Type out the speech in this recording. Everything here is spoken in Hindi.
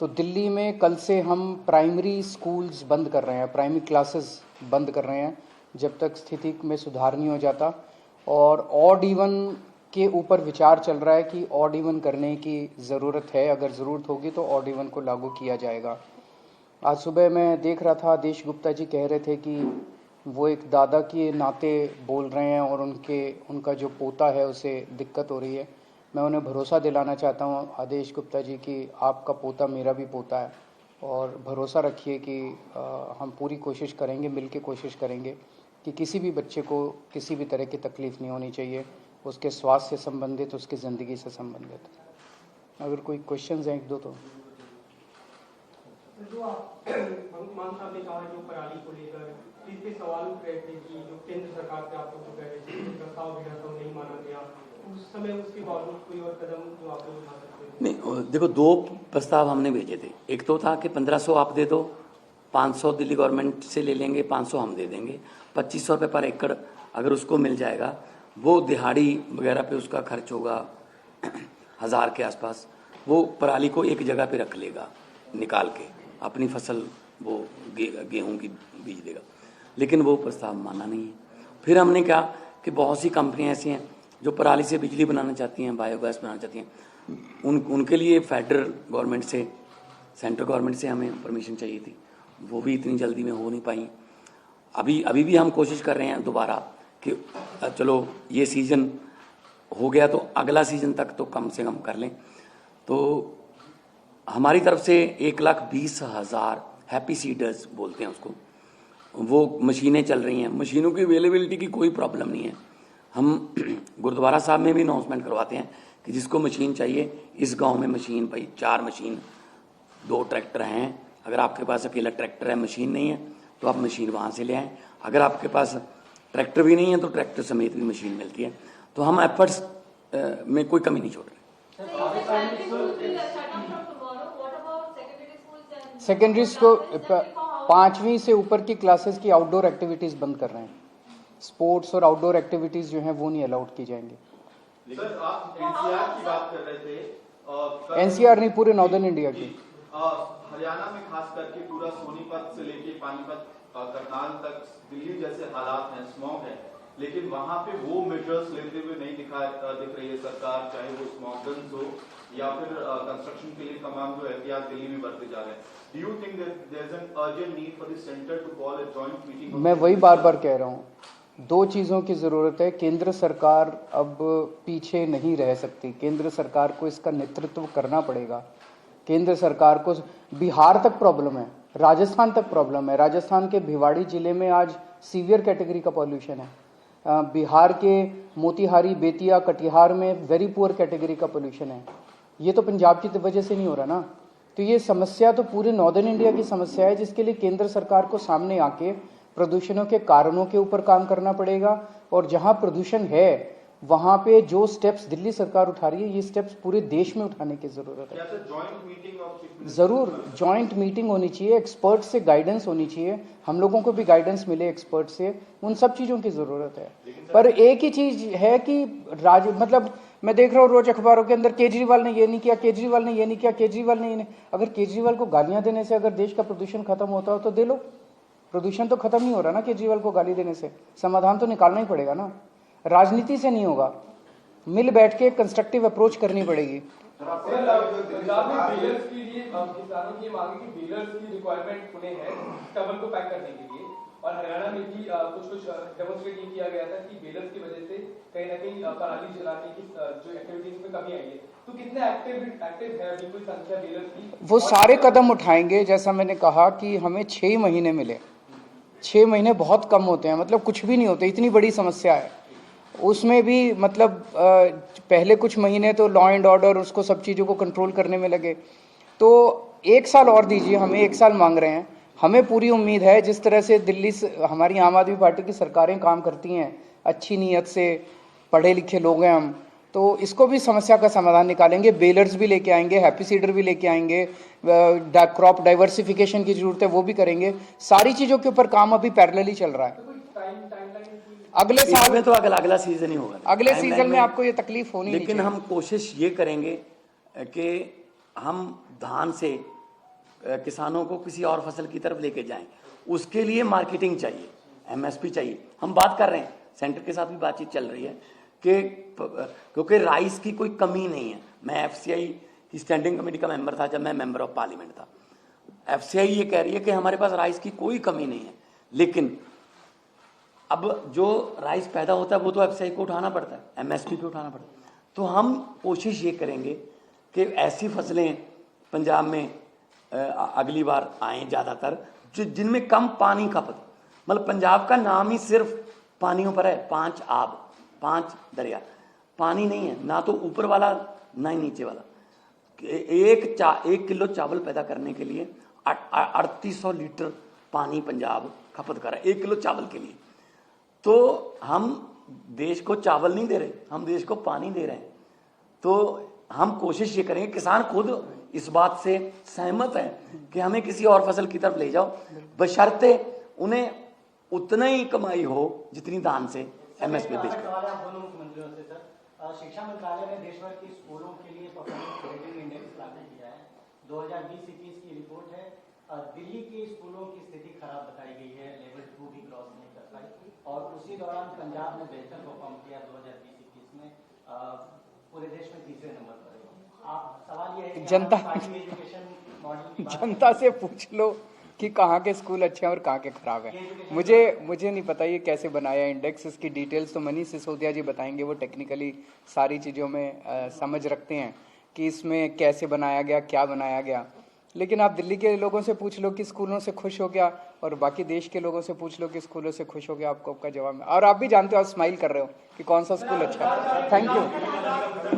तो दिल्ली में कल से हम प्राइमरी स्कूल्स बंद कर रहे हैं, प्राइमरी क्लासेस बंद कर रहे हैं जब तक स्थिति में सुधार नहीं हो जाता। और ऑड इवन के ऊपर विचार चल रहा है कि ऑड इवन करने की ज़रूरत है, अगर ज़रूरत होगी तो ऑड इवन को लागू किया जाएगा। आज सुबह मैं देख रहा था, आदेश गुप्ता जी कह रहे थे कि वो एक दादा के नाते बोल रहे हैं और उनका जो पोता है उसे दिक्कत हो रही है। मैं उन्हें भरोसा दिलाना चाहता हूं आदेश गुप्ता जी कि आपका पोता मेरा भी पोता है, और भरोसा रखिए कि हम पूरी कोशिश करेंगे, मिल के कोशिश करेंगे कि किसी भी बच्चे को किसी भी तरह की तकलीफ़ नहीं होनी चाहिए, उसके स्वास्थ्य से संबंधित, उसकी ज़िंदगी से संबंधित। अगर कोई क्वेश्चंस हैं एक दो तो। जो आप मान साहब ने कहा जो पराली को लेकर इस पे सवाल उठ रहे थे कि जो केंद्र सरकार से आप लोग कह रहे थे प्रस्ताव भेजा था नहीं माना गया, उस समय उसके बावजूद कोई और कदम जो आप लोग उठा सकते हैं? नहीं, देखो, दो प्रस्ताव हमने भेजे थे। एक तो था कि 1500 आप दे दो, 500 दिल्ली गवर्नमेंट से ले लेंगे, 500 हम दे देंगे, 2500 रुपये पर एकड़ अगर उसको मिल जाएगा, वो दिहाड़ी वगैरह पे उसका खर्च होगा 1000 के आसपास, वो पराली को एक जगह पे रख लेगा, निकाल के अपनी फसल वो गेहूं की बीज देगा। लेकिन वो प्रस्ताव माना नहीं है। फिर हमने कहा कि बहुत सी कंपनियां ऐसी हैं जो पराली से बिजली बनाना चाहती हैं, बायोगैस बनाना चाहती हैं, उनके लिए फेडरल गवर्नमेंट से, सेंट्रल गवर्नमेंट से हमें परमिशन चाहिए थी, वो भी इतनी जल्दी में हो नहीं पाई। अभी भी हम कोशिश कर रहे हैं दोबारा कि चलो ये सीज़न हो गया तो अगला सीज़न तक तो कम से कम कर लें। तो हमारी तरफ से 1,20,000 हैप्पी सीडर्स बोलते हैं उसको, वो मशीनें चल रही हैं। मशीनों की अवेलेबिलिटी की कोई प्रॉब्लम नहीं है। हम गुरुद्वारा साहब में भी अनाउंसमेंट करवाते हैं कि जिसको मशीन चाहिए, इस गांव में मशीन, भाई 4 मशीन, 2 ट्रैक्टर हैं, अगर आपके पास अकेला ट्रैक्टर है, मशीन नहीं है, तो आप मशीन वहाँ से ले आएँ। अगर आपके पास ट्रैक्टर भी नहीं है तो ट्रैक्टर समेत भी मशीन मिलती है। तो हम एफर्ट्स में कोई कमी नहीं छोड़ रहे। सेकेंडरी स्कूल 5वीं से ऊपर की क्लासेस की आउटडोर एक्टिविटीज़ बंद कर रहे हैं। स्पोर्ट्स और आउटडोर एक्टिविटीज़ जो हैं वो नहीं अलाउड की जाएंगी। सर, आप एनसीआर की बात कर रहे थे। एनसीआर नहीं, पूरे नॉर्दर्न इंडिया की। हरियाणा में खास करके पूरा सोनीपत से लेके पानीपत, करनाल तक दिल्ली जैसे हालात हैं, स्मॉग है, लेकिन वहां पे वो मेजर्स लेते हुए नहीं दिख रही है सरकार, चाहे वो स्मॉग गन्स हो या फिर कंस्ट्रक्शन के लिए तमाम जो एहतियात दिल्ली में बरते जा रहे हैं। Do you think there is an urgent need for the centre to call a joint meeting? मैं वही बार कह रहा हूँ, 2 चीज़ों की ज़रूरत है। केंद्र सरकार अब पीछे नहीं रह सकती, केंद्र सरकार को इसका नेतृत्व करना पड़ेगा। केंद्र सरकार को बिहार तक प्रॉब्लम है, राजस्थान तक प्रॉब्लम है। राजस्थान के भिवाड़ी जिले में आज सीवियर कैटेगरी का पॉल्यूशन है। बिहार के मोतिहारी, बेतिया, कटिहार में वेरी पुअर कैटेगरी का पोल्यूशन है। ये तो पंजाब की वजह से नहीं हो रहा ना। तो ये समस्या तो पूरे नॉर्दर्न इंडिया की समस्या है, जिसके लिए केंद्र सरकार को सामने आके प्रदूषणों के कारणों के ऊपर काम करना पड़ेगा। और जहां प्रदूषण है वहां पे जो स्टेप्स दिल्ली सरकार उठा रही है, ये स्टेप्स पूरे देश में उठाने की जरूरत है। जरूर जॉइंट मीटिंग होनी चाहिए, एक्सपर्ट से गाइडेंस होनी चाहिए, हम लोगों को भी गाइडेंस मिले एक्सपर्ट से, उन सब चीजों की जरूरत है। पर एक ही चीज है कि मतलब मैं देख रहा हूँ रोज अखबारों के अंदर, केजरीवाल ने ये नहीं किया, केजरीवाल ने ये नहीं किया, केजरीवाल ने ये नहीं। अगर केजरीवाल को गालियां देने से अगर देश का प्रदूषण खत्म होता हो तो दे लो। प्रदूषण तो खत्म नहीं हो रहा ना केजरीवाल को गाली देने से, समाधान तो निकालना ही पड़ेगा ना, राजनीति से नहीं होगा, मिल बैठ के कंस्ट्रक्टिव अप्रोच करनी पड़ेगी। और हरियाणा में भी कुछ डेमोन्स्ट्रेट किया गया था कि बेलर्स की वजह से कहीं ना कहीं पराली जलाने की जो एक्टिविटीज में कमी आई है। तो कितने एक्टिव है अभी कोई संख्या बेलर्स की? वो सारे कदम उठाएंगे। जैसा मैंने कहा कि हमें 6 महीने मिले, 6 महीने बहुत कम होते हैं, मतलब कुछ भी नहीं होते, इतनी बड़ी समस्या है। उसमें भी मतलब पहले कुछ महीने तो लॉ एंड ऑर्डर, उसको सब चीज़ों को कंट्रोल करने में लगे। तो 1 साल और दीजिए, हमें 1 साल मांग रहे हैं। हमें पूरी उम्मीद है जिस तरह से दिल्ली से हमारी आम आदमी पार्टी की सरकारें काम करती हैं, अच्छी नीयत से, पढ़े लिखे लोग हैं हम, तो इसको भी समस्या का समाधान निकालेंगे। बेलर्स भी लेके आएंगे, हैप्पी सीडर भी लेके आएंगे, क्रॉप डाइवर्सिफिकेशन की जरूरत है वो भी करेंगे। सारी चीज़ों के ऊपर काम अभी पैरेलली चल रहा है। अगले साल में तो अगला सीजन ही होगा, अगले सीजन में आपको ये तकलीफ होनी, लेकिन हम कोशिश ये करेंगे कि हम धान से किसानों को किसी और फसल की तरफ लेके जाएं, उसके लिए मार्केटिंग चाहिए, एमएसपी चाहिए। हम बात कर रहे हैं, सेंटर के साथ भी बातचीत चल रही है कि क्योंकि राइस की कोई कमी नहीं है। मैं एफसीआई की स्टैंडिंग कमेटी का मेंबर था जब मैं मेंबर ऑफ पार्लियामेंट था। एफसीआई ये कह रही है कि हमारे पास राइस की कोई कमी नहीं है, लेकिन अब जो राइस पैदा होता है वो तो एफसीआई को उठाना पड़ता है, एमएसपी पे उठाना पड़ता है। तो हम कोशिश ये करेंगे कि ऐसी फसलें पंजाब में अगली बार आएँ ज़्यादातर जिनमें कम पानी खपत। मतलब पंजाब का नाम ही सिर्फ पानियों पर है, 5 आब, 5 दरिया, पानी नहीं है, ना तो ऊपर वाला ना ही नीचे वाला। एक किलो चावल पैदा करने के लिए 3800 लीटर पानी पंजाब खपत कर रहा है 1 किलो चावल के लिए। तो हम देश को चावल नहीं दे रहे, हम देश को पानी दे रहे हैं। तो हम कोशिश ये करेंगे, किसान खुद इस बात से सहमत है कि हमें किसी और फसल की तरफ ले जाओ, बशर्ते उन्हें उतना ही कमाई हो जितनी धान से एमएसपी बेच। दोनों मुख्यमंत्रियों से सर, शिक्षा मंत्रालय ने देश भर के स्कूलों के लिए परफॉर्मेंस रेटिंग इंडेक्स लागू किया है। 2020-21 की रिपोर्ट है। दिल्ली के स्कूलों की स्थिति खराब बताई गई है, लेवल 2 भी क्रॉस नहीं कर पाई, और उसी दौरान पंजाब ने बेहतर परफॉर्म किया 2020-21 में, पूरे देश में 3रे नंबर पर। आप सवाल ये है कि एजुकेशन मॉडल जनता से पूछ लो कि कहाँ के स्कूल अच्छे हैं और कहाँ के खराब हैं। मुझे नहीं पता ये कैसे बनाया इंडेक्स, इसकी डिटेल्स तो मनीष सिसोदिया जी बताएंगे, वो टेक्निकली सारी चीज़ों में समझ रखते हैं कि इसमें कैसे बनाया गया, क्या बनाया गया। लेकिन आप दिल्ली के लोगों से पूछ लो कि स्कूलों से खुश हो गया, और बाकी देश के लोगों से पूछ लो कि स्कूलों से खुश हो गया, आपको आपका जवाब। और आप भी जानते हो, आप स्माइल कर रहे हो कि कौन सा स्कूल अच्छा है। Thank you.